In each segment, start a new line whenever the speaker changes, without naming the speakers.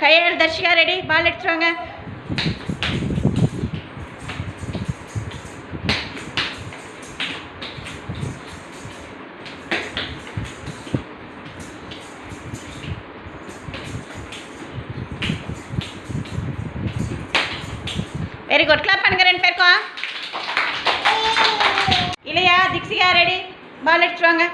கையால் தர்ஷிகா ரெடி, பால் எடுத்துட்டு வாங்க. வெரி குட், கிளாப் பண்ணுங்க ரெண்டு பேருக்கும். இல்லையா திக்ஷிகா ரெடி, பால் எடுத்துட்டு வாங்க.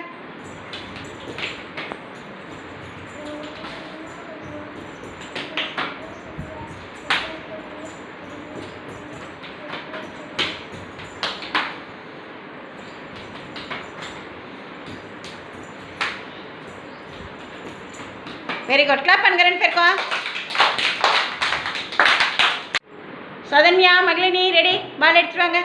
வெரி குட், கிளாப் பண்ணுங்க ரெண்டு பேருக்கும். சதன்யா மகளினி ரெடி, பால் எடுத்துட்டு வாங்க.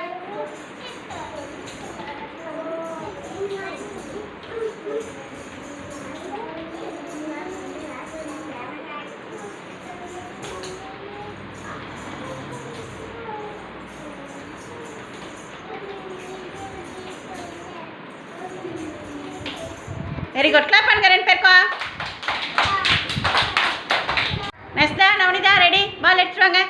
வெரி குட், கிளாப் பண்ணுங்க ரெண்டு பேருக்கும். நெஸ்தா நவனிதா ரெடி, பால் எடுத்துட்டு வாங்க.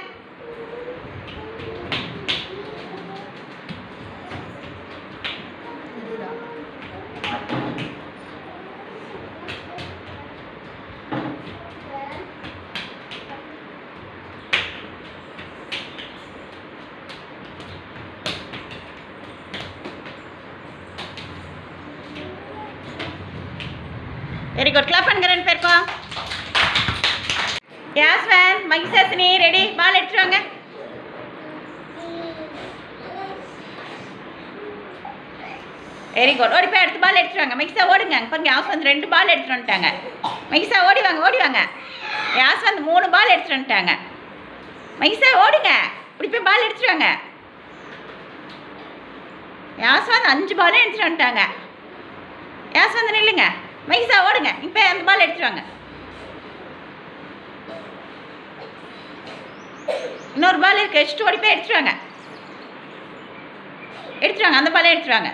வெரி குட், கிளாப் பண்ணுங்க ரெண்டு பேருக்கும். யாஸ்வன் மகிஷாசினி ரெடி, பால் எடுத்துட்டு வாங்க. வெரி குட், ஓடி போய் அடுத்த பால் எடுத்துட்டு வாங்க. மகிஷா ஓடுங்க. பாருங்க யாஸ்வந்த் 2 பால் எடுத்துட்டு வந்துட்டாங்க. மகிஷா ஓடி வாங்க, ஓடி வாங்க. யாஸ்வந்த் 3 பால் எடுத்துட்டு வந்துட்டாங்க. மகிஷா ஓடுங்க, இப்படி போய் பால் எடுத்துட்டு வாங்க. யாஸ்வந்த் 5 பாலும் எடுத்துட்டு வந்துட்டாங்க. யாஸ்வந்த் நில்லுங்க. மகிஷா ஓடுங்க, இப்போ அந்த பால் எடுத்துட்டு வாங்க. இன்னொரு பால் இருக்கு, எச்சுட்டு ஓடி போய் எடுத்துட்டு வாங்க. எடுத்துட்டு வாங்க, அந்த பாலை எடுத்துட்டு வாங்க.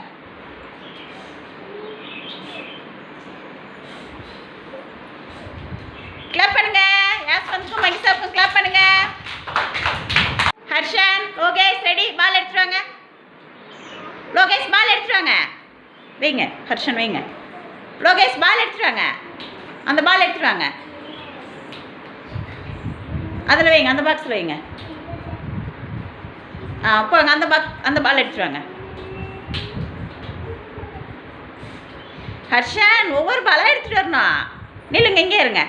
கிளாப் பண்ணுங்க. யாஸ்வந்த்க்கும் மகிஷாவுக்கும் கிளாப் பண்ணுங்க. ஹர்ஷன் லோகேஷ் ரெடி, பால் எடுத்துட்டு வாங்க. லோகேஷ் பால் எடுத்துட்டு வாங்க. வைங்க ஹர்ஷன், வைங்க. லோகேஷ் பால் எடுத்துட்டு வாங்க. அந்த பால் எடுத்துட்டு வாங்க. அதில் வைங்க, அந்த பாக்ஸில் வைங்க. போங்க, அந்த பால் எடுத்துட்டு வாங்க. ஹர்ஷன் ஒவ்வொரு பாலாக எடுத்துகிட்டு வரணும். நில்லுங்க, இங்கே இருங்க.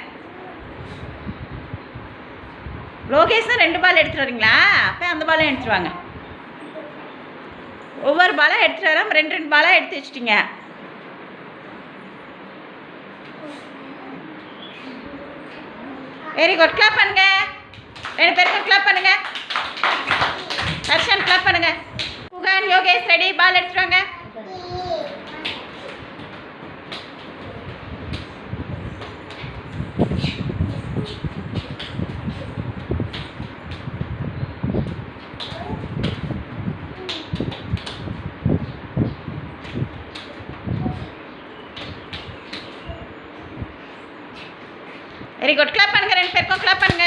லோகேஷும் 2 பால் எடுத்துகிட்டு வரீங்களா? அப்போ அந்த பாலும் எடுத்துட்டு வாங்க. ஒவ்வொரு பாலாக எடுத்துகிட்டு வராமல் 2 பாலாக எடுத்து வச்சிட்டிங்க. வெரி குட், கிளாப் பண்ணுங்க. 2 பேருக்கும் கிளாப் பண்ணுங்க. ஹர்ஷன் கிளாப் பண்ணுங்க. புகான் யோகேஷ் ரெடி, பால் எடுத்துட்டு வாங்க. வெரி குட், கிளாப் பண்ணுங்க. 2 பேருக்கும் கிளாப் பண்ணுங்க.